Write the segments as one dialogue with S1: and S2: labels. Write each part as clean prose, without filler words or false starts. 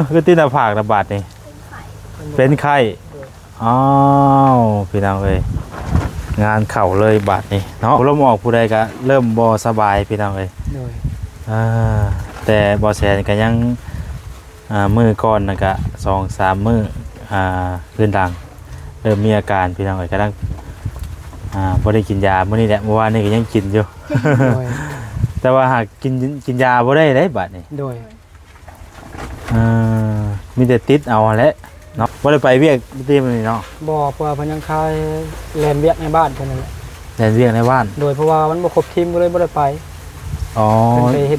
S1: คือที่หน้าผากระบาดนี่เป็นไข้อ้าวพี่น้องเอ้ยงานเข่าเลยบาดนี่เนาะลมออกผู้ใดก็เริ่มบ่สบายพี่น้องเอ้ยแต่บ่แสนก็ยังมือก่อนนะก็2-3มื้อพื้นดังเริ่มมีอาการพี่น้องเอ้ยกำลังบ่ได้กินยามื้อนี้แหละเมื่อวานนี้ก็ยังกินอยู่ แต่ว่าหากกินยาบ่ได้เลยบาดนี่โดยมีแต่ติดเอาแหละเนาะบ่ได้ไปเวียกที่มันนี่เนาะ
S2: บ่เพราะว่าเพิ่นยังคายแล่นเวียกในบ้านเพิ่นนั่นแหละ
S1: แล่นเวียกในบ้าน
S2: โดยเพราะว่ามันบ่ครบทีมก็เลยบ่ได้ไป
S1: อ๋อ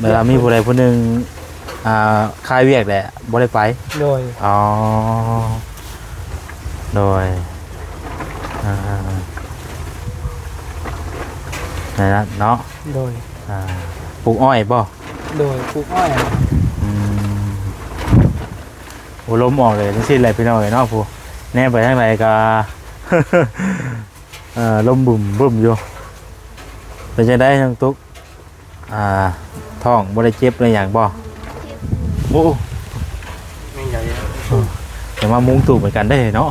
S1: เวลามีผู้ใดผู้หนึงคายเวียกแหละบ่ได้ไป
S2: โดย
S1: อ๋อโดยนั่นนะเนาะ
S2: โดย
S1: ปลูกอ้อยบ่
S2: โดยปลูกอ้อย
S1: โอ้ลมออกเลยทั้งสิ้นเลยพี่น้องเนาะผู้แน่ไปทางไหนก็ ลมบึมบึมอยู่เป็นจะได้ทั้งตุ๊กท้องบ่ได้เจ็บอะไรอย่างบ่โอ้ไม่ใหญ่แต่ว่ามุ้งตู่เหมือนกันได้เนาะ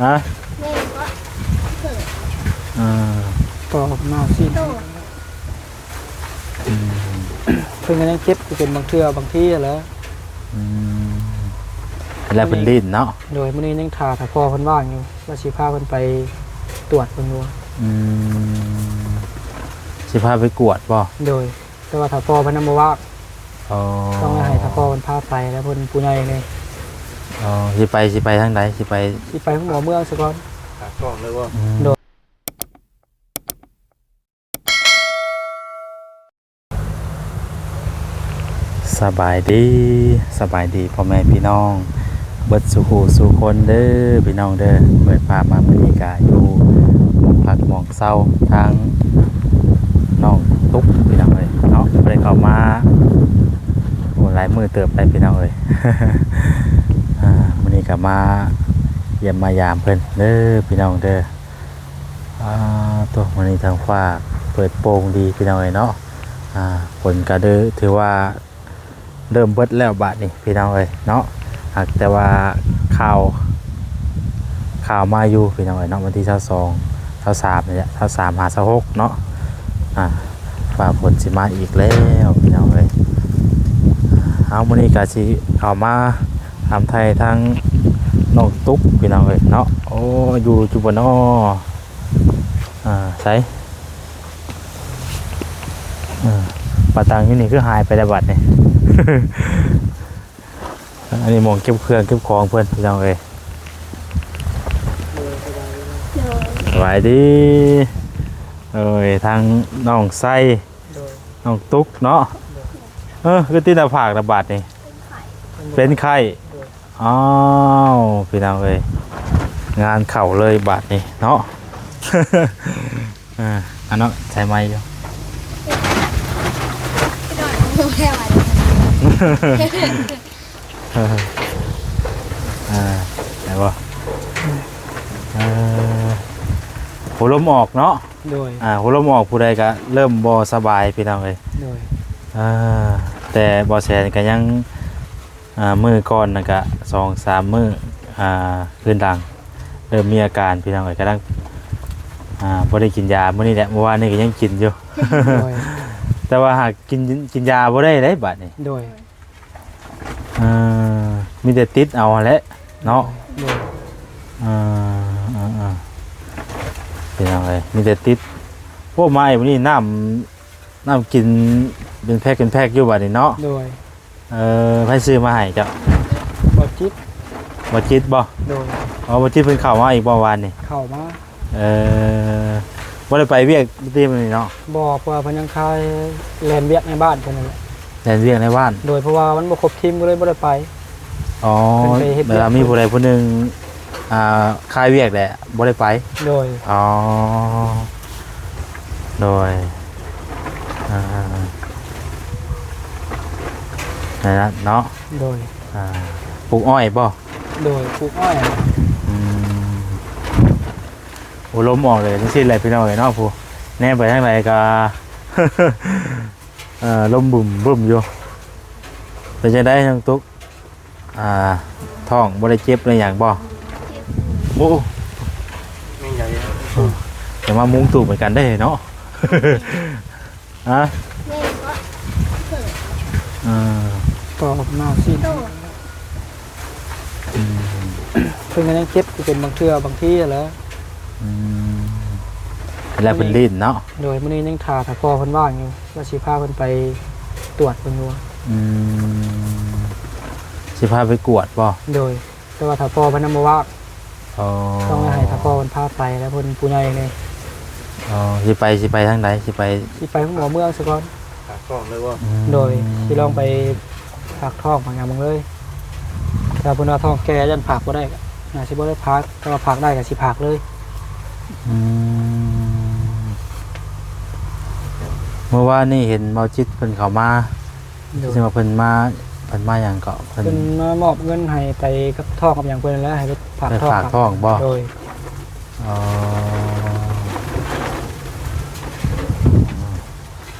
S1: ฮะ
S2: ก็มาสิเพิ่นก็ยังเจ็บเป็นบางเทื่อบางทีแล้ว
S1: แล้วเป็นลิ้นเนาะ
S2: โดยมื้อนี้ยังถ้าพ่อเพิ่นว่างอยู่ว่าสิพาเพิ่นไปตรวจเพิ่นอยู่
S1: สิพาไปกวดบ่
S2: โดยแต่ว่าถ้าพ่อเพิ่นบ่ว่างต้องให้ถ้าพ่อเพิ่นพาไปแล้วเพิ่นผู้ใหญ่เลย
S1: สิไปทางไหนสิไป
S2: หมอเมืองซะก่อน
S1: กล้องเลยบ่สบายดีพ่อแม่พี่น้องเบิดสุขสู่คนเด้อพี่น้องเด้อเปิดภาพมาบรรยากาศอยู่หมองพักหมองเศร้าทางน้องตุ๊กพี่น้องเลยเนาะไปเข้ามาหลายมือเติบไปพี่น้องเลยวันนี้ก็มาเยี่ยมมายามเพิ่นเด้อพี่น้องเด้อตัววันนี้ทางฟ้าเปิดโปร่งดีพี่น้องเลยเนาะฝนก็ถือว่าเริ่มเบิดแล้วบาดนี่พี่น้องเลยเนาะหากแต่ว่าข่าวมาอยู่พี่น้องเลยเนาะวันที่22 23เนี่ย23 26เนาะฝ่าฝนสิมาอีกแล้วพี่น้องเลยเอามื้อนี้ก็สิเข้ามาทำไทยทั้งน้องตุ๊กพี่น้องเลยเนาะโอ้อยู่จุบนอ้อใส่ปลาตังที่นี่คือหายไปแล้วบัดนี่อันนี้มองเก็บเครื่องเก็บของเพื่อนพี่น้องเลยสวัสดีทางน้องไส้น้องตุ๊กเนาะคือที่หน้าผากระบาดนี่เป็นไข้อ้าวพี่น้องเลยงานเข่าเลยบาดนี่เนาะอันนั้นใช้ไม้อยู่ไหนวะหัวลมออกเนาะโดยหัวลมออกผู้ใดก็เริ่มบ่สบายพี่น้องเลยโดยแต่บ่แสนก็ยังมือก่อนนะก็2-3 มื้อพื้นดังเริ่มมีอาการพี่น้องเลยกำลังบ่ได้กินยามื้อนี้แหละเมื่อวานนี้ก็ยังกินอยู่ แต่ว่าหากกินยาบ่ได้เลยบาดนี่โดยมีแต่ติดเอาแหละเนาะเป็นยังไงมีแต่ติดพวกไม้วันนี้น้ำกินเป็นแพ็คอยู่บาดนี่เนาะโดยให้ซื้อมาให้เจ้าบ่จิตบ่โดยบ่จิตเพิ่นเข้ามาอีกบ่วานนี่
S2: เข้ามา
S1: บ่ได้ไปเวียกที่มันนี่เนาะ
S2: บ่เพราะว่าเพิ่นยังคายแล่นเวียกในบ้านเพิ่นนั่นแหละ
S1: แล่นเวียกในบ้าน
S2: โดยเพราะว่ามันบ่ครบทีมก็เลยบ่ได้ไป
S1: อ๋อเวลามีผู้ใดผู้หนึงคายเวียกแหละบ่ได้ไป
S2: โดย
S1: อ๋อโดยนั่นนะเนาะ
S2: โดย
S1: ปลูกอ้อยบ่
S2: โดยปลูกอ้อย
S1: โอ้ลมออกเลยทั้งสิ้นเลยพี่น้องเนาะผู้แน่ไปทางไหนก็ลมบึมอยู่ เป็นจังได๋น้องตุ๊กท้องบ่ได้เจ็บเลยหยังบ่โอ้
S2: ไม่ใหญ่
S1: จะมามุงตู่เหมือนกันได้เนาะ ฮะ
S3: แม่ก็เกิด
S1: อ่า
S2: ก็หน้าซีด
S3: โต
S2: เพิ่นก็ยังเจ็บอยู่เป็นบางเทื่อบางที่แหล้ว
S1: อืมแล้วเป็นลิ้นเนาะ
S2: โดยมื้อนี้ยังถ่าถ้าพ่อเพิ่นว่างอยู่ว่าสิพาเพิ่นไปตรวจเพิ่นอยู่
S1: อืมสิพาไปกวดบ่
S2: โดยแต่ว่าถ้าพ่อเพิ่นนำบ่ว่าง
S1: อ๋อ
S2: ต้องให้ถ้าพ่อเพิ่นพาไปแล้วเพิ่นผู้ใหญ่เลย
S1: อ๋อสิไปทางใดสิไป
S2: สิไปหมอเมืองซะก่อน
S1: อืม
S2: โดยสิลองไปฝากท้องบางอย่างมึงเลยถ้าเพิ่นว่าท้องแก่ยันผากบ่ได้ก็น่าสิบ่ได้พักถ้าว่าพักได้ก็สิพักเลย
S1: อืมเมื่อวานนี่เห็นเมาจิตเพิ่นเข้ามา
S2: โดย
S1: ซึ่งว่าเพิ่นมาหยังเกาะเพิ่น
S2: เพิ่นมามอบเงินให้ไปกับท้องกับหยังเพิ่นนั่นแหล้วให้ไปฝาก
S1: ไป
S2: ท้อง
S1: ฝากท้องบ่
S2: โดย
S1: อ๋อ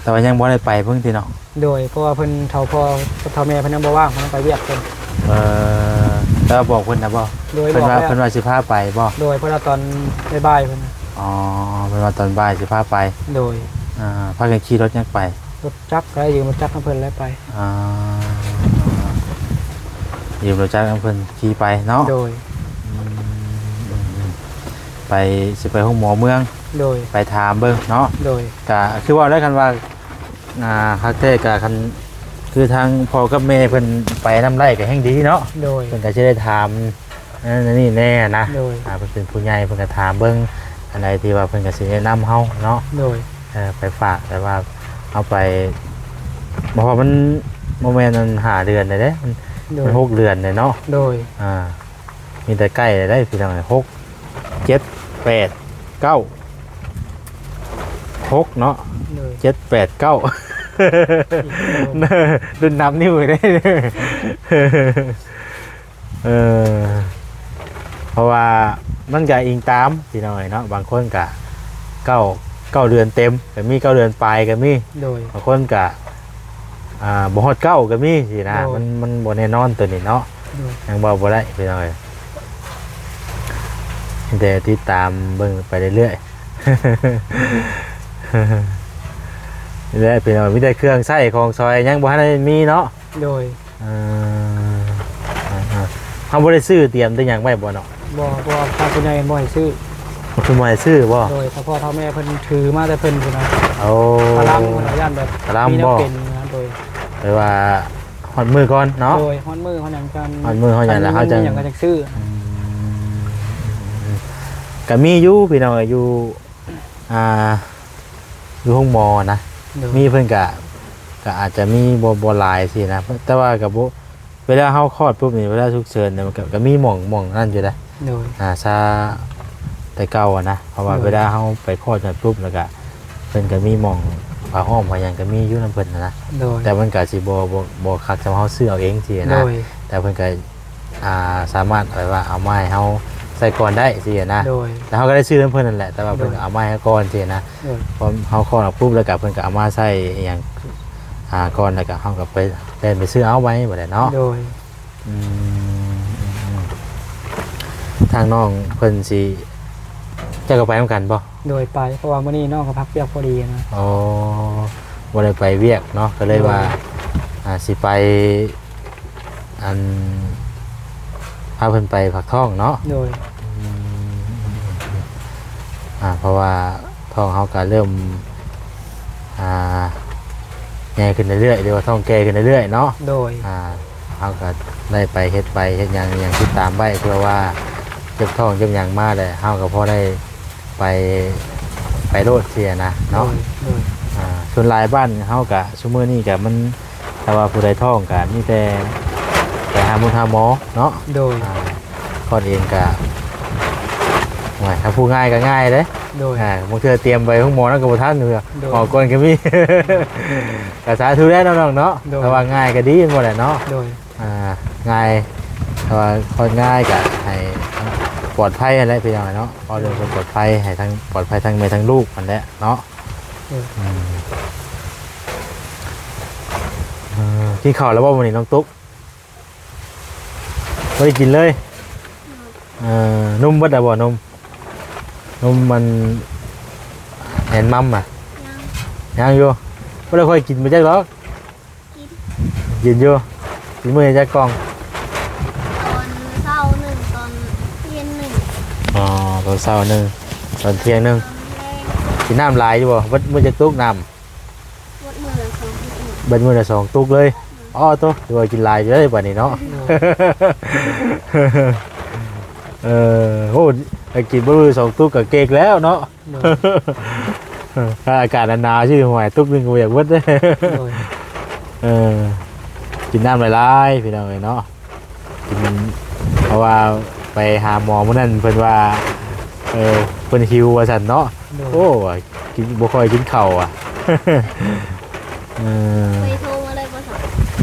S1: แต่ว่ายังบ่ได้ไปเพิ่งทีเนาะ
S2: โดยเพราะว่าเพิ่นเฒ่าพ่อกับเฒ่าแม่เพิ่นยังบ่ว่างเพิ่นต้องไปเวียกเพิ่น
S1: แล้วบอกเพิ่นนะบ่
S2: โดย
S1: เพิ่น
S2: บอก
S1: ว่า
S2: แล้ว
S1: เพิ่นว่าสิพาไปบ่
S2: โดยเพราะว่าตอนบ่ายๆเพิ่นน่ะ
S1: อ๋อเพิ่นว่าตอนบ่ายสิพาไป
S2: โดย
S1: พากันขี่รถยังไป
S2: รถจักรก็ได้ยืมรถจักรของเพิ่นแล้วไป
S1: อ่ายืมรถจักรของเพิ่นขี่ไปเนาะ
S2: โดย
S1: อืมไปสิไปห้องหมอเมือง
S2: โดย
S1: ไปถามเบิ่งเนาะ
S2: โดย
S1: ก็คือว่าได้กันว่าคักแท้ก็คันคือทางพ่อกับแม่เพิ่นไปนำไร่ก็แห่งดีเนาะ
S2: โดย
S1: เพิ่นก็สิได้ถามนั่นนี่แน่นะ
S2: โดย
S1: เพิ่นเป็นผู้ใหญ่เพิ่นก็ถามเบิ่งอันใดที่ว่าเพิ่นก็สิแนะนำเฮาเนาะ
S2: โดย
S1: ไปฝากแต่ว่าเอาไปบอกว่ามันโมเมนต์มันหาเดือนเลยเด้มัน
S2: โด
S1: มั
S2: ย
S1: น6 เดือนเลยเนาะ
S2: โดย
S1: มีแต่ใกล้เลยได้พี่น้อง6 7 8 9 6เนาะ
S2: โดย
S1: 7 8 9รุ่นนับนิ้วได้เพราะว่ามันก็อิงตามพี่น้องเนาะบางคนก็9 เดือนเต็มก็มี9 เดือนปลายก็มี
S2: โดย
S1: บางคนก็บ่ฮอด9ก็มีสินะ
S2: โอ้
S1: มันบ่แน่นอนตัวนี้เนาะ
S2: โดย
S1: ยังบ่ได้พี่น้องเอ้ยแต่ติดตามเบิ่งไปเรื่อยๆนี่แหละพี่น้องมีแต่เครื่องใช้ของซอยยังบ่ทันได้มีเนาะ
S2: โดย
S1: เฮาบ่ได้ซื้อเตรียมแต่หยังไว้บ่เนาะ
S2: บ่ทางผู้ใหญ่บ่ให้ซื้อ
S1: มันคือบ่ได้ซื้อบ่
S2: โดยถ้าพ่อถ้าแม่เพิ่นถือมาแต่เพิ่นพุ่นน่ะ
S1: โอ้
S2: พลังเพิ่นเอาย่านแบบ
S1: พลัง
S2: มีแนว
S1: บ่
S2: เป็นนะโดย
S1: หรือว่าฮอดมือก่อนเนาะ
S2: โดยฮ้อนมือฮ้อนหยังกัน
S1: ฮ้อนมือฮ้อนหยังแล้วเขาจะ
S2: หยังก็จักซื้อ
S1: ก็มีอยู่พี่น้องอยู่อยู่ห้องหมอนะ
S2: โดย
S1: มีเพิ่นก็อาจจะมีบ่หลายสินะแต่ว่าก็บ่เวลาเฮาคลอดปุ๊บนี่เวลาฉุกเฉินเนี่ยมันก็มีหม่องนั่นอยู่นะ
S2: โดย
S1: ซาแต่เก่าอะนะเพราะว่า
S2: โดย
S1: เวลาเฮาไปคลอดนั่นปุ๊บแล้วก็เพิ่นก็มีหม่องผ้าอ้อมผ้าหยังก็มีอยู่นำเพิ่นนะ
S2: โดย
S1: แต่มันก็สิบ่คักสำเฮาซื้อเอาเองสิ
S2: โด
S1: นะ
S2: ย
S1: แต่เพิ่นก็สามารถแบบว่าเอาไม้ให้เฮาใส่ก่อนได้สินะ
S2: โดย
S1: แล้วเฮาก็ได้ซื้อนำเพิ่นนั่นแหละแต่ว่าเพิ่นก็เอาไม้ให้ก่อนสินะ
S2: โดย
S1: พอเฮาคลอดออกปุ๊บแล้วก็เพิ่นก็เอามาใส่อหย่างก่อนแล้วก็เฮาก็ไปเดินไปซื้อเอาไว้บ่ได้เนาะ
S2: โดย
S1: อืมทางน้องเพิ่นสิจะก็ไปนำกันบ่
S2: โดยไปเพราะว่ามื้อนี้น้องก็พักเปียกพอดีนะ
S1: อ๋อบ่ได้ไปเวียกเนาะก็เลยว่าสิไปอันพาเพิ่นไปพักท้องเนาะ
S2: โดย
S1: เพราะว่าท้องเขาก็เริ่มใหญ่ขึ้นเรื่อยๆเรียกว่าท้องแก่ขึ้นเรื่อยๆเนาะ
S2: โดย
S1: เขาก็ได้ไปเฮ็ดอย่างติดตามไว้เพื่อว่าเจ็บท้องเจ็บหยังมาเลยเขาก็พอได้ไปโลดเสียนะ
S2: โด
S1: เนาะ
S2: ยโดย
S1: ส่วนหลายบ้านเขาก็ชั่วโมงนี้ก็มันแต่ว่าผู้ใดท้องก็มีแต่ไปหาหมอเนาะ
S2: โดย
S1: คลอดเองก็ถ้าพูดง่ายก็ง่ายเลย
S2: โดย
S1: บางเทื่อเตรียมไปห้องหมอนั่นก็บ่ทันอยู่อะ
S2: โดย
S1: หมอก่อนก็มี ก็สาธุได้น้องๆเนาะ
S2: โดย
S1: แต่ว่าง่ายก็ดีหมดแหละเนาะ
S2: โดย
S1: ง่ายแต่ว่าคนง่ายก็ให้ปลอดภัยอะไรไปอย่างเนาะพอเรื่องคนปลอดภัยให้ทั้งปลอดภัยทั้งแม่ทั้งลูกมันแหละเนาะ
S2: โดย
S1: อืม กินข้าวแล้วบ่มื้อนี้น้องตุ๊กบ่ได้กินเลยนุ่มเบิดอ่ะบ่นมมันแอนมัมอ่ะ
S3: ยัง
S1: ยังอยู่บ่ได้ค่อยกินบ่จักหรอก
S3: กิน
S1: กินอยู่กินมื้อนี้จักกล่อง
S3: ตอนเช้าหนึ่งตอนเย็นหนึ่ง
S1: อ๋อตอนเช้าหนึงตอนเที่ยงหนึง
S3: ตอนแรง
S1: กินน้ำหลายอยู่บ่เบิดมื้อจักตุกน้ำ
S3: วดมือละ2 ที
S1: เบิดมื้อละ2ตุกเลยอ้อโตถือว่ากินหลายอยู่เด้บัดนี้เนาะ โอ้ไอ้กินบ่รู้2ตุกก็เก๊กแล้วเนาะ
S2: โดย
S1: ถ้าอากาศหนาวๆชื่อหวยตุกหนึงก็บ่อยากเบิดเด้
S2: โดย
S1: กินน้ำหลายๆพี่น้องเอ้ยเนาะกินเพราะว่าไปหาหมอมื้อนั้นเพิ่นว่าเพิ่นหิวว่าซั่นเนาะ
S2: โดย
S1: โอ้ว่ากินบ่ค่อยกินข้าวอ่ะ
S3: ไปโทรมาเลยบ่สอน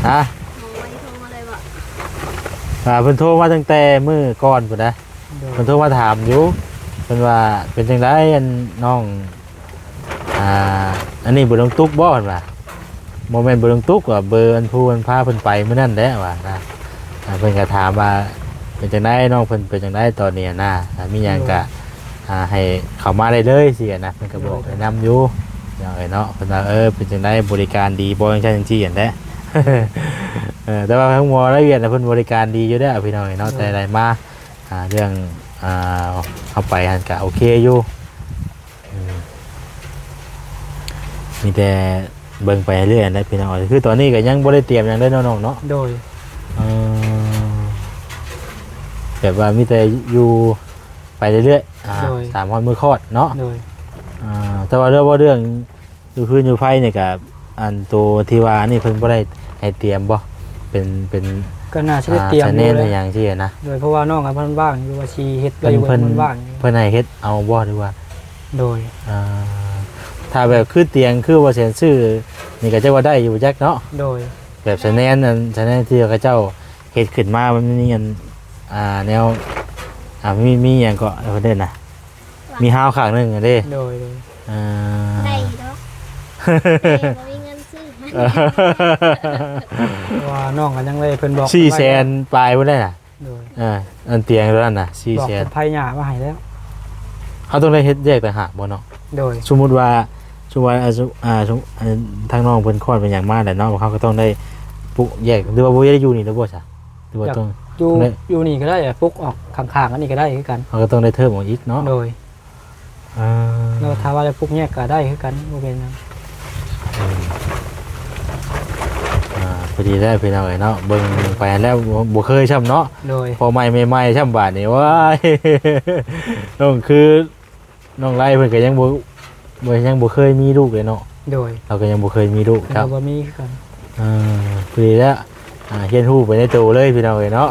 S1: ฮะ
S3: หมอไปโทรมาเลยบ่
S1: เพิ่นโทรมาตั้งแต่มื้อก่อนพุ่นนะ
S2: โดย
S1: เพิ่นโทรมาถามอยู่เพิ่นว่าเป็นจังไดอันน้องอันนี้บ่ลงตุกบ่เพิ่นว่าบ่แม่นบ่ลงตุกว่าเบอร์อันผู้อันพาเพิ่นไปมื้อนั้นแหละว่านะเพิ่นก็ถามว่าเป็นจังไดน้องเพิ่นเป็นจังไดตอนนี้นะมีหยังก็ให้เข้ามาได้เลยสินะเพิ่นก็บอกแนะนำอยู่อย่างเนาะเพิ่นว่าเป็นจังไดบริการดีบ่จังซั่นจังซี่อันแหละ แต่ว่าทั้งหมอละเอียดเพิ่นบริการดีอยู่เด้อพี่น้องเนาะแต่ใดมาเรื่องเข้าไปหันก็โอเคอยู่มีแต่เบิ่งไปเรื่อยนะพี่น้องคือตอนนี้ก็ยังบ่ได้เตรียมหยังได้น้องๆเนาะ
S2: โดย
S1: แบบว่ามีแต่อยู่ไปเรื่อยๆ3 วันมื้อคลอดเนาะ
S2: โดย
S1: แต่ว่าเรื่องอยู่พื้นอยู่ไฟเนี่ยก็อันตัวที่ว่านี่เพิ่นบ่ได้ให้เตรียมบ่เป็น
S2: ก็น่าจะได้เตรียม
S1: ชา
S2: อ
S1: แน
S2: ยู่
S1: ล
S2: เล
S1: ใน
S2: ย
S1: อย่างที่นะ
S2: โดยเพราะว่าน้องกับเพิ่นว่างอยู่ว่าชีเฮ็ดไป
S1: เพิ่น
S2: อยู่
S1: เพิ่น
S2: เพิ่นว่างอยู่
S1: เพิ่นให้เฮ็ดเอาบ่ดีกว่า
S2: โดย
S1: ถ้าแบบคือเตียงคือว่าเสียนชื่อนี่ก็จะว่าได้อยู่จักเนาะ
S2: โดย
S1: แบบชาแนลนั้นชาแนลที่เขาเจ้าเฮ็ดขึ้นมามันมีอันแนวมีหยังก็เพิ่นเด้น่ะมีฮาวข้างหนึงอะเด้
S2: โดย
S3: ได้ดอกบ่มีเงินซื้อให้
S2: เพราะว่าน้องก็ยังเลยเพิ่นบอก
S1: 400,000ปลายบ่ได้น่ะ
S2: โดย
S1: อันเตียงตัวนั้นน่ะ
S2: บอกเป็น
S1: 400,000
S2: ไผหญ้ามาให้แล้ว
S1: เขาต้องได้เฮ็ดแยกต่างหากบ่เนาะ
S2: โดย
S1: สมมุติว่าทางน้องเพิ่นคลอดเป็นอย่างมากแหละเนาะเขาก็ต้องได้ปลุกแยกหรือว่าบ่ได้อยู่นี่แล้วบ่ซะหรือว่าต้อง
S2: อยู่
S1: ได้
S2: อยู่นี่ก็ได้อะปุ๊กออกข้างๆอันนี้ก็ได้คือกัน
S1: เขาก็ต้องได้เทิมออกอีกเนาะ
S2: โดย
S1: อ่า
S2: แล้วถ้าว่าจะปุ๊กแยกก็ได้คือกันบ่เป็นหยัง
S1: พอดีได้พี่น้องเอ้ยเนาะเบิ่งไปแล้วบ่เคยช้ำเนาะ
S2: โดย
S1: พอใหม่ๆช้ำบาดนี่ว้าย น้องคือน้องไล่เพิ่นก็ยังบ่เคยมีลูกเลยเนาะ
S2: โดย
S1: เราก็ยังบ่เคยมีลูกค
S2: เรา
S1: รับ
S2: บ่มีคือกัน
S1: พอดีแล้วเฮียนฮู้ไปในตัวเลยพี่น้องเอ้ยเนาะ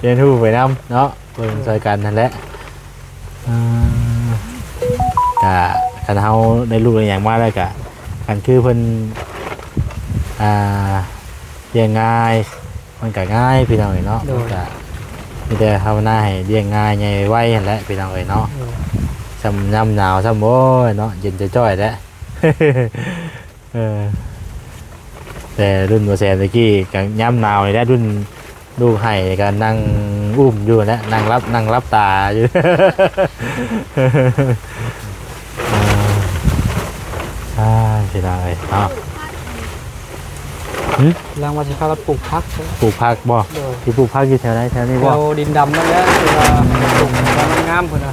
S1: เฮียนฮู้ไปนํเนาะเบิ่งซอยกันนั่นแหละก็คันเฮาได้ลูกได้หยังมาแล้วก็คันคือเพิ่นเลี้ยงง่ายมันก็ง่ายพี่น้องเอ้ยเนาะมันก็มีแต่ภาวนาให้เลี้ยงง่ายใหญ่ไวนั่นแหละพี่น้องเอ้ยเนาะ
S2: โดย
S1: ซ้ำน้ำหนาวซ้ำโอ้ยเนาะเย็นจะจ้อยแล้ว แต่รุ่นโมแซนตะกี้กับย่ำหนาวนี่แหละรุ่นลูกไห้ก็นั่งอุ้มอยู่นะนั่งรับตาอยู่ ใช่ใช่เลยเนาะ
S2: รางวัลสิพากันปลูกผัก
S1: ปลูกผักบ่
S2: โดย
S1: ที่ปลูกผักอยู่แถวไหนแถวนี้บ่
S2: เราดินดำนั่นแหละคือว่าปลูกแล้วมันงามพุ่นน่ะ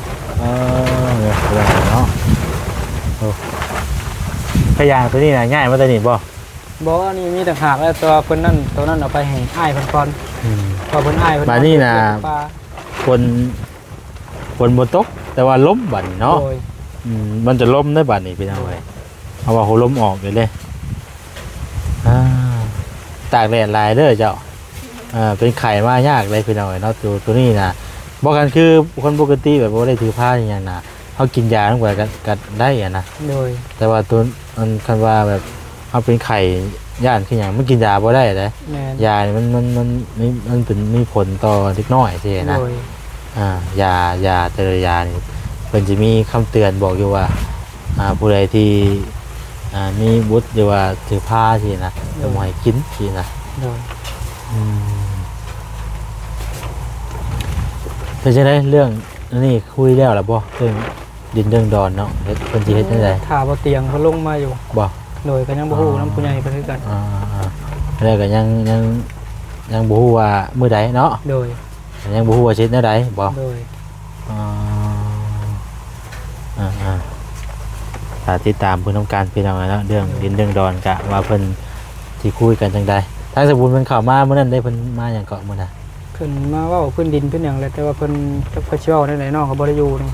S1: เนี่ยเนาะโอ้พยางตัวนี้นะง่ายมาตัวนี้บ่
S2: บ่อันนี้มีต่างหากแล้วตัวเพิ่นนั่นตัวนั้นเอาไปให้อ้ายเพิ่นก่อน
S1: อืม
S2: พอเพิ่นอ้ายเพิ่น
S1: มานี่น่ะ
S2: ปลา
S1: ฝนบ่ตกแต่ว่าล้มบัดนี้เนาะ
S2: โดย
S1: มันจะล้มได้บัดนี้พี่น้องเอ้ยเอาว่าเขาล้มออกไปเลยตากแดดหลายเด้อเจ้าเป็นไข่มายากเลยพี่น้องเอ้ยเนาะตัวนี้นะบอกกันคือคนปกติแบบบ่ได้ถือผ้าอย่างนั้นนะเขากินยาทั้งหมดก็ได้อะนะ
S2: โดย
S1: แต่ว่าตัวมันคันว่าแบบเขาเป็นไข่ย่านขึ้นอย่างมันกินยาบ่ได้เลย
S2: แม่น
S1: ยานี่มันเป็นมีผลต่อเล็กน้อยสินะ
S2: โดย
S1: ยาแต่ละยานี่เพิ่นจะมีคำเตือนบอกอยู่ว่าผู้ใดที่ มีบุตรหรือว่าถือผ้าสินะจะมาให้กินสินะ
S2: โดย
S1: เป็นจังได๋เรื่องนี่คุยแล้วล่ะบ่เรื่องดินเรื่องดอนเนาะเฮ็ดเพิ่นสิเฮ็ดจังได๋
S2: ถ้าบ่เตียงเพิ่นลงมาอยู่
S1: บ่
S2: โดยก็ยังบ่ฮู้นำผู้ใหญ่เพิ่นคือกัน
S1: แล้วก็ยังบ่ฮู้ว่ามื้อใดเนาะ
S2: โดย
S1: ยังบ่ฮู้ว่าสิเฮ็ดแนวใดบ่
S2: โดย
S1: ถ้าติดตามเพิ่นต้องการพี่น้องเนาะเรื่องดินเรื่องดอนกะว่าเพิ่นสิคุยกันจังใดทางสมุนเพิ่นเข้ามามื้อนั้นได้เพิ่นมาหยังเกาะมื้อน่ะ
S2: เพิ่นมาเว้าพื้นดินเพิ่นหยังแหละแต่ว่าเพิ่นจักเพิ่นสิเว้าได้ไหนน้องก็บ่ได้อยู่นี่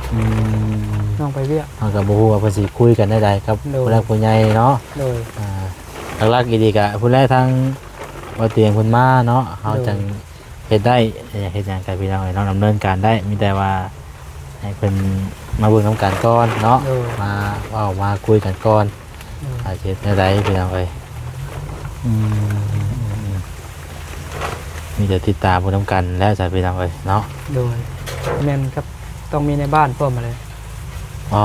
S2: น้องไปเวียก
S1: เฮาก็บ่ฮู้ว่าเพิ่นสิคุยกันได้ใดครับ
S2: โดย
S1: ผู้หลักผู้ใหญ่เนาะ
S2: โดย
S1: หลักๆอีดีกะผู้แรกทางบ่เตียงเพิ่นมาเนาะเฮาจังเฮ็ดได้เฮ็ดหยังกันพี่น้องเนาะดำเนินการได้มีแต่ว่าให้เพิ่นมาเบิ่งนํกันก่อนเนาะ
S2: โดย
S1: มาเว้ามาคุยกันก่อนอาจสิเฮ็ดแนวใดพี่น้องเอ้ยมีแต่ติดตามเพิ่นนํกันแล้วจ้ะพี่น้องเอ้ยเนาะ
S2: โดยแม่นครับต้องมีในบ้านพร้อมมาเลย
S1: อ๋อ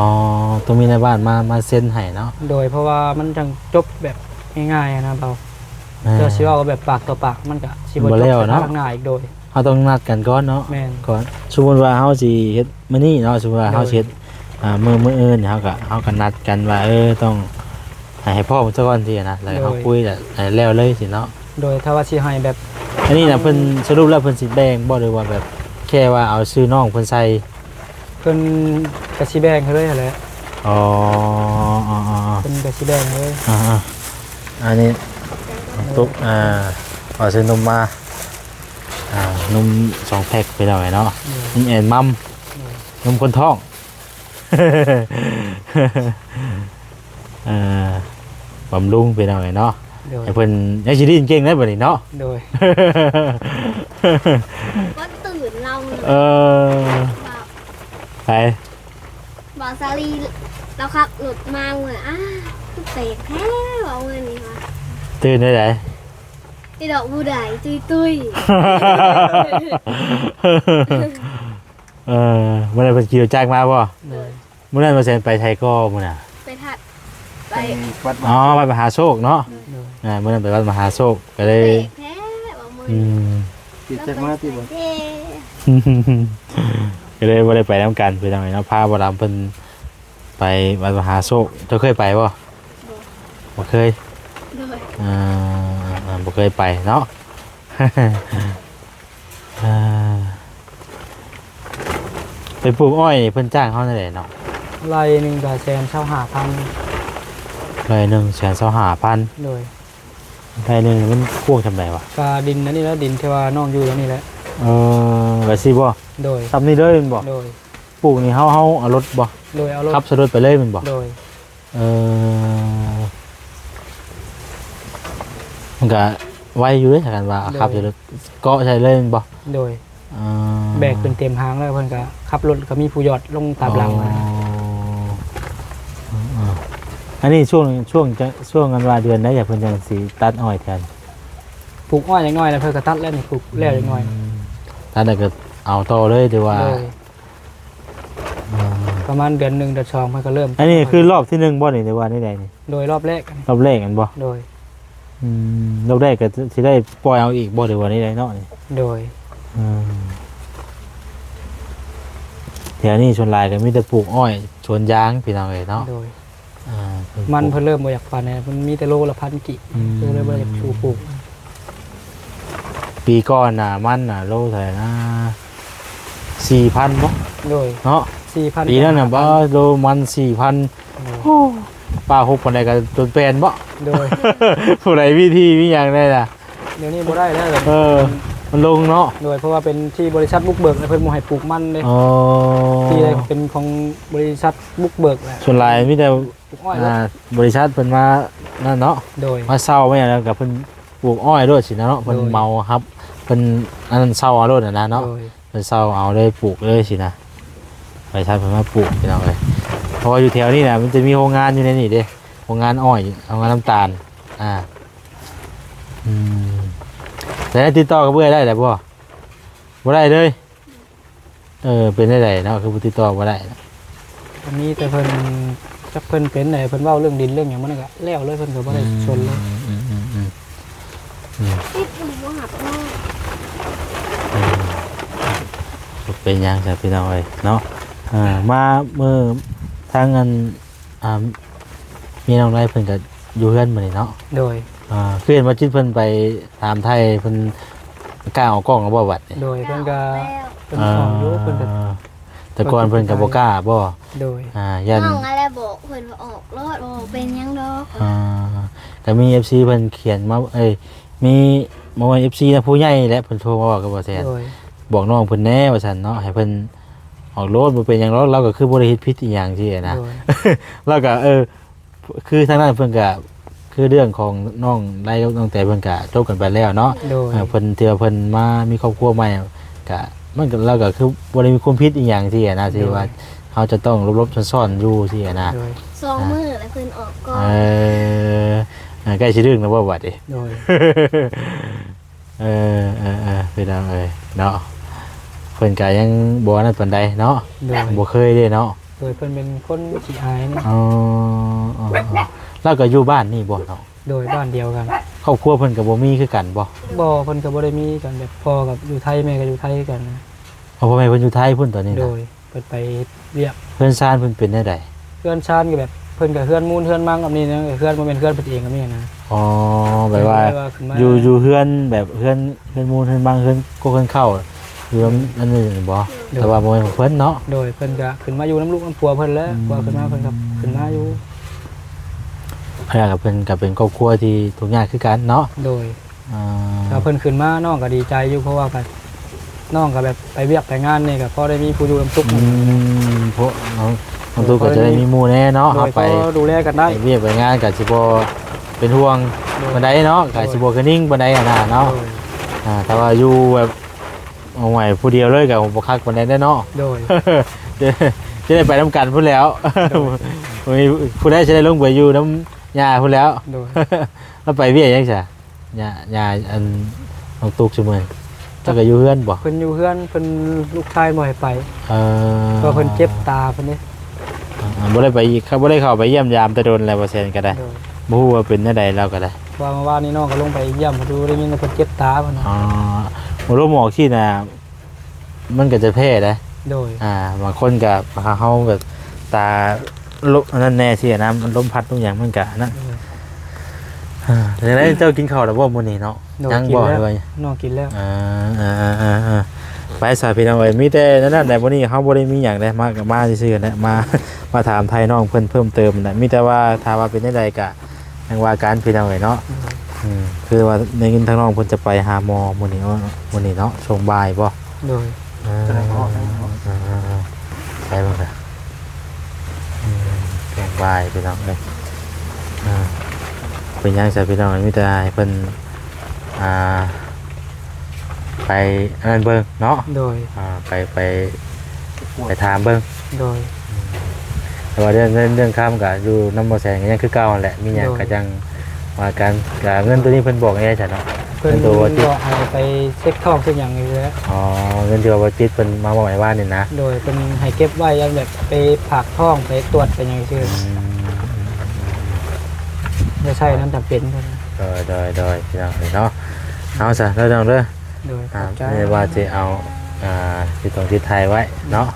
S1: ต้องมีในบ้านมาเซ็นให้เนาะ
S2: โดยเพราะว่ามันจังจบแบบง่ายๆนะเบาเจอสิเว้าแบบปากต่อปากมันก็สิบ่จบทางหน้าอีกโดย
S1: เฮาต้องนัดกันก่อนเนาะ
S2: แม่น
S1: ก่อนสมมุติว่าเฮาสิเฮ็ดมื้อนี้เนาะสมมุติว่าเฮาสิเฮ็ดมื้ออื่นเฮาก็นัดกันว่าต้องให้พ่อมันซะก่อนสินะแล้วเฮาคุยแล้วเลยสิเนาะ
S2: โดยถ้าว่าสิให้แบบ
S1: อันนี้น่ะเพิ่นสรุปแล้วเพิ่นสิแบ่งบ่หรือว่าแบบแค่ว่าเอาชื่อน้องเพิ่นใส่
S2: เพิ่นก็สิแบ่งให้เลยหั่นแหละ
S1: อ๋อ
S2: เพิ่นก็สิแบ่งให้เลย
S1: อันนี้ตุ๊กเอาซื้อนมมานม2แพ็คไปหน่อยเนาะนี่แอนมัมนมคนท้องบำรุงไปหน่อยเนาะ
S2: โดย
S1: ให้เพิ่นยังสิได้ยินเก่งได้บัดนี้เนาะ
S2: โดย
S3: ก็ตื่นเราเลย
S1: ไป
S3: บอกซาลีเราขับหลุดมาเหมือนคือเตะแท้บอกเมื่อนี้ว่า
S1: ตื่นได้ไหน
S3: ไอ้ดอกบูไดตุย
S1: มื้อนั้นเพิ่นขี่รถจักรมาบ่
S2: โดย
S1: มื้อนั้นมาเซ็นไปไทยก็มื้อน่ะ
S3: ไปถัดไป
S2: วัด
S1: อ๋อไปมหาโชคเนาะ
S2: โดย
S1: มื้อนั้นไปวัดมหาโชคก็เล
S3: เตะ
S1: ย
S3: แท้บอกเมื่อ
S1: อื
S3: นี้
S1: ม
S2: ติดจักมาติบ่
S3: เท่
S1: ก็เลยบ่ได้ไปนำกันไปทางไหนเนาะพาบ่ดำเพิ่นไปวัดมหาโชคเจ้าเคยไปบ่บ่เคย
S3: โดย
S1: บ่เคยไปเนาะ ไปปลูกอ้อยเพิ่นจ้างเฮาได้เนาะ
S2: ไร่หนึงก็แสน25,000
S1: ไร125,000
S2: โดย
S1: ไรหนึงมันกว้างจำาไดวะ
S2: กาดินนั่นนี่แหละดินที่ว่าน้องอยู่แล้วนี่แหละ
S1: ก็สิบ่
S2: โดย
S1: ทำนี่เลยแม่นบ่
S2: โดย
S1: ปลูกนี่เฮาเอารถบ่
S2: โดยเอารถ
S1: ขับสะดดไปเลยแม่นบ่
S2: โดย
S1: มันก็ไวอยู่เด้ถ้ากันว่าขับสะดดเกาะใช่เลยแม่นบ่
S2: โดยแบกขึ้นเต็มหางแล้วเพิ่นก็ขับรถก็มีผู้หยอดลงตามหลังมา
S1: อันนี้ช่วงกันว่าเดือนได้อย่าเพิ่นจังสิตัดอ้อยแทน
S2: ปลูกอ้อยอย่างน้อยแล้วเพิ่นก็ตัดแล้วนี่ปลูกแล้วอย่างน้อย
S1: ตัดแล้วก็เอาต่อเลยดีว่า
S2: โดยประมาณเดือน1เดือน2เพิ่นก็เริ่ม
S1: อันนี้คือรอบที่1บ่นี่ดีว่านี่ใดนี่
S2: โดยรอบแรก
S1: รอบแรกกันบ่
S2: โดย
S1: รอบแรกก็สิได้ปล่อยเอาอีกบ่ดีว่านี่ใดเนาะนี่
S2: โดย
S1: แถวนี้ชนลายก็มีแต่ปลูกอ้อยสวนยางพี่น้องเอ้ยเนาะ
S2: โดยมันเพิ่นเริ่มบ่อยากปานเนี่ยมันมีแต่โลละ1,000กิเพิ่นเลยบ่อยากปลูก
S1: ปีก่อนน่ะมันน่ะโลเท่าไหร่นะ 4,000บ่
S2: โดย
S1: เนาะ
S2: 4,000
S1: ปีนั้นน่ะบ่โลมัน 4,000 โอ้ป้าฮุบปานใดก็จนแปลนบ่
S2: โดย
S1: ผู้ใดวิธีมีหยังได้ล่ะ
S2: เดี๋ยวนี้บ่ได้แล้ว
S1: มันลงเนาะ
S2: โดยเพราะว่าเป็นที่บริษัทบุกเบิกแล้วเพิ่นบ่ให้ปลูกมันเด้
S1: อ๋อ
S2: ที่เป็นของบริษัทบุกเบิกแหละ
S1: ส่วนหลายมีแต่
S2: ปลูกอ้อยแล้ว
S1: บริษัทเพิ่นมานั่นเนาะ
S2: โดย
S1: มาเช่าไว้แล้วก็เพิ่นปลูกอ้อยด้วยสินะเนาะเพิ่น
S2: โดย
S1: เมาครับเพิ่นอันนั้นเช่าเอาด้วยนะเนาะ
S2: โดย
S1: เพิ่นเช่าเอาเลยปลูกเลยสินะบริษัทเพิ่นมาปลูกพี่น้องเอ้ยเพราะว่าอยู่แถวนี้น่ะมันจะมีโรงงานอยู่ในนี่เด้โรงงานอ้อยโรงงานน้ำตาลแต่ได้ติดต่อกับเพื่อนได้แต่บ่ได้เลยเป็นได้ไดเนาะคือบ่ติดต่อบ่ได้
S2: อันนี้แต่เพิ่น จักเพิ่นเป็นไหนเพิ่นเว้าเรื่องดินเรื่องหยังมันก็แล้วเลยเพิ่นก็บ่ได้ชนเลย
S3: ติดหนูหักน้อง
S1: เป็นหยังจ้ะพี่น้องเอ้ยเนาะมาเมื่อทางอันมีน้องไรเพิ่นก็อยู่เฮือนมื้อนี้เนาะ
S2: โดย
S1: คือเห็นว่าจิตเพิ่นไปถามไทยเพิ่นกล้าเอากล้องเอาบ่วัดนี่
S2: โดยเพิ่นก็
S3: แล้ว
S2: เพิ่นของอยู่เพิ่นก็
S1: แต่ก่อนเพิ่นก็บ่กล้าบ่
S2: โดย
S1: ยัน
S3: น้องอะไรบอกเพิ่นว่าออกรถบอกเป็นหยังดอก
S1: ก็มี FC เพิ่นเขียนมามีมาว่า FC นะผู้ใหญ่และเพิ่นโทรมาบอกกับบ่แซ่น
S2: โดย
S1: บอกน้องเพิ่นแน่ว่าซั่นเนาะให้เพิ่นออกรถบ่เป็นหยังเราก็คือบ่ได้เฮ็ดผิดอีหยังซี่นะ
S2: โดย
S1: แล้วก็คือทางนั้นเพิ่นก็คือเรื่องของน้องได้กับน้องแต่เพิ่นก็จบกันไปแล้วเนาะ
S2: โดย
S1: เพิ่นเทื่อเพิ่นมามีครอบครัวใหม่ก็มันก็เราก็คือบ่ได้มีความผิดอีหยังซี่นะที่ว่าเขาจะต้องลบๆซ่อนๆอยู่ซี่นะ
S2: โดย
S3: 2 มื้อแล้วเพิ่นออกก่อน
S1: ใกล้สิเรื่องแล้วบ่บัดนี้
S2: โดย
S1: พี่น้องเอ้ยเนาะเพิ่นก็ยังบ่นั่นปานใดเนาะ
S2: โดย
S1: บ่เคยเด้เนาะ
S2: โดยเพิ่นเป็นคนขี้อายนี่
S1: อ๋อแล้วก็อยู่บ้านนี่บ่เนาะ
S2: โดยบ้านเดียวกัน
S1: ครอบครัวเพิ่นก็บ่มีคือกันบ่
S2: บ่เพิ่นก็บ่ได้มีกันแบบพ่อกับอยู่ไทยแม่ก็อยู่ไทยกัน
S1: เพราะพ่อแม่เพิ่นอยู่ไทยพุ่นตอนนี้
S2: โด
S1: นะ
S2: ยเพิ่นไปเรียก
S1: เพิ่นซ่านเพิ่นเป็นได้ใด
S2: เพื่อนชาติก็แบบเพิ่นก็เฮือนมูลเฮือนมังกับนี่นะเฮือนบ่แม่นเฮือนเพิ่นเองกับนี่นะ
S1: อ๋อแบบว่า
S2: ขึ้นมา
S1: อยู่เฮือนแบบเฮือนหมู่เฮือนบางเฮือนก็เฮือนเข้าอยู่นั่นนี่บ่แต่ว่าบ่แม่นของเพิ่นเนาะ
S2: โดยเพิ่นก็ขึ้นมาอยู่น้ำลูกน้ำผัวเพิ่นแล้วผัวขึ้นมาเพิ่นก็ขึ้นมาอยู่
S1: เพิ่นก็เป็นครอบครัวที่ทุกข์ยากคือกันเนาะ
S2: โดย
S1: อ่า
S2: ถ้าเพิ่นขึ้นมาน้องก็ดีใจอยู่เพราะว่าก็น้องก็แบบไปเวียกไปงานนี่ก็พอได้มีผู้อยู่น้ำซุก
S1: พวกน้องตูก็จะได้มีหมู่แน่เนาะ
S2: โด
S1: เฮาย ไป
S2: ก็ดูแลกันได้
S1: เวียกไปงานก็สิบ่เป็นห่วงบันไดเนาะก็สิบ่กระนิ่งบันไดอ่ะนะเนาะ
S2: โดย
S1: ถ้าว่าอยู่แบบเอาไว้ผู้เดียวเลยก็บ่คักบันไดได้เนาะ
S2: โดย
S1: จะได้ไปนํกันพุ่นแล้วมีผู้ใดจะได้ลงไปอยู่น้ำยาพุ่นแล้ว
S2: โดย
S1: แล้วไปเวียกยังซะยาอันน้องตุกซุมื้อเจ้าก็อยู่เฮือนบ่
S2: เพิ่นอยู่เฮือนเพิ่นลูกชายบ่ให้ไป
S1: เออ
S2: เพราะเพิ่นเจ็บตาเพิ่นนี่
S1: บ่ได้ไปอีกครับบ่ได้เข้าไปเยี่ยมยามแต่โดนแล้วบ่แซ่นก็ได้
S2: โดย
S1: บ่ฮู้ว่าเป็นจังไดแล้วก็ได้
S2: ว่าเมื่อวานนี้น้องก็ลงไปเยี่ยมดูได้ยินว่าเพิ่นเจ็บตาเพิ่นน่ะ
S1: อ๋อบ่รู้หมอกที่น่ะมันก็จะแพ้ได้
S2: โดย
S1: บางคนก็เฮาแบบตาลบอันนั้นแน่สินะมันลมพัดทุกอย่างมันก็นั่นจังได๋เจ้ากินข้าวแล้วบ่มื้อนี้เนาะ
S2: โดย
S1: ยัง
S2: กิน
S1: บ่
S2: แล้ว
S1: ด้วย
S2: น้องกินแล้ว
S1: ไปสาพี่น้องเอ้ยมีแต่นั่นแต่วันนี้เขาบ่ได้มีหยังเลยมากับมาซื่อๆนะมาถามไทยน้องเพิ่มเติมนะมีแต่ว่าถ้าว่าเป็นจังไดก็ยังว่าการพี่น้องเอ้ยเนาะคือว่าในเงินทางน้องเพิ่นจะไปหาหมอมื้อนี้เนาะช่วงบ่ายบ่
S2: โดย
S1: ไปบ่ค่ะช่วงบ่ายพี่น้องเอ้ยเป็นหยังซะพี่น้องมีแต่ให้เพิ่นไปอันนั้นเบิ่งเนาะ
S2: โดย
S1: ไปถามเบิ่ง
S2: โดย
S1: แต่ว่าเรื่องข้ามก็อยู่น้ำบ่แสงก็ยังคือเก่านั่นแหละมีหยังก็ยังว่ากันก็เงินตัวนี้เพิ่นบอกไงจ้ะเนาะ
S2: เพิ่น
S1: ตัวว่าจิต
S2: ก็ให้ไปเช็คท้องเช็คหยังนี่แหละ
S1: อ๋อเงินที่ว่าจิตเพิ่นมาบอกไว้ว่านี่นะ
S2: โดยเพิ่นให้เก็บไว้ยันแบบไปผากท้องไปตรวจไปหยังซื่อจะใช่นั้นจำเป็นเพิ่น
S1: โดยพี่น้องเนาะเอาซะเด้อน้องเด้อ
S2: โดยขอบใจ
S1: ไม่ว่าจะเอาที่ตรงที่ไทยไว้เนาะ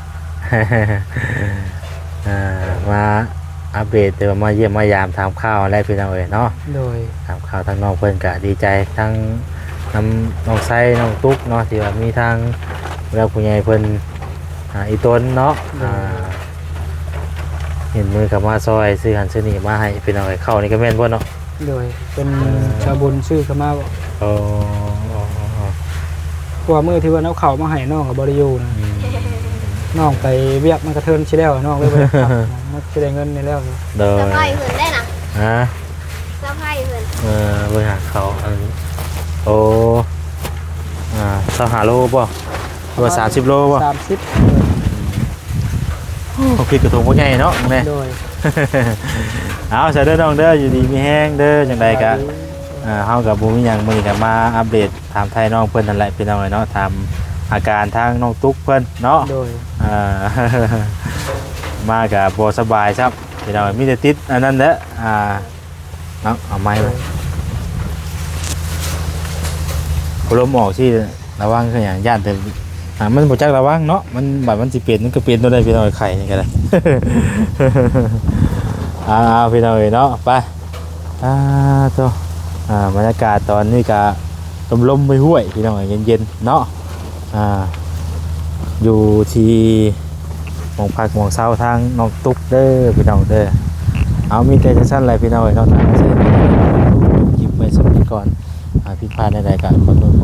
S1: มาอัปเดตแต่ว่ามาเยี่ยมมายามถามข่าวอะไรพี่น้องเอ้ยเนาะ
S2: โดย
S1: ถามข่าวทางน้องเพิ่นก็ดีใจทั้งน้องไส้น้องตุ๊กเนาะที่ว่ามีทางแล้วผู้ใหญ่เพิ่นอีต้นเนาะเห็นมือกับมาซอยซื้อหันซื้อนี่มาให้พี่น้องเอ้ยเข้านี่ก็แม่นบ่เนาะ
S2: โดยเป็นชาวบุญชื่อเขามาบอก
S1: โอ้
S2: กว่ามื้อที่ว่าเอาเข้าวมาให้น้องก็บ่ได้อยู่นะน้องไปเวียกมันกระเทินสิแล้วน้องเลยบ่ได้กลับมันสิได้เงินนี่แล้ว
S1: โดย
S3: สะพายเพิ่นได้นะ
S1: ฮะ
S3: สะพายเพิ่น
S1: เบิ่งหาเขาโอ้25 โลบ่หรือว่า30 โลบ่
S2: 30
S1: เขาคิดกระทงบ่ใหญ่เนาะแม่
S2: โดย
S1: เอาซะเด้อน้องเด้ออยู่ดีมีแฮงเด้อจังไดก็เฮากับบ่มีหยังมื้อนี้ก็มาอัปเดตถามไทยน้องเพิ่นนั่นแหละพี่น้องเนาะถามอาการทางน้องตุ๊กเพิ่นเนาะ
S2: โดย
S1: มาก็บ่สบายครับ พี่น้องมีแต่ติดอันนั้นแหละเนาะเอาไม้ไปลมออกสิระวังคืออย่างย่านแต่มันบ่จักระวังเนาะมันบัดมันสิเป็นมันก็เป็นตัวได้พี่น้องไข่นี่ก็ได้ พี่น้องเนาะไปตัวบรรยากาศตอนนี้ก็ลมไม่ห้วยพี่น้องเย็นๆเนาะอยู่ที่หมองพักหมองเช้าทางน้องตุ๊กเด้อพี่น้องเด้อเอามีแต่สั้นๆอะไรพี่น้องเนาะทางเสร็จคลิปไว้สักนิดก่อนผิดพลาดใดๆก็ขอโทษขอ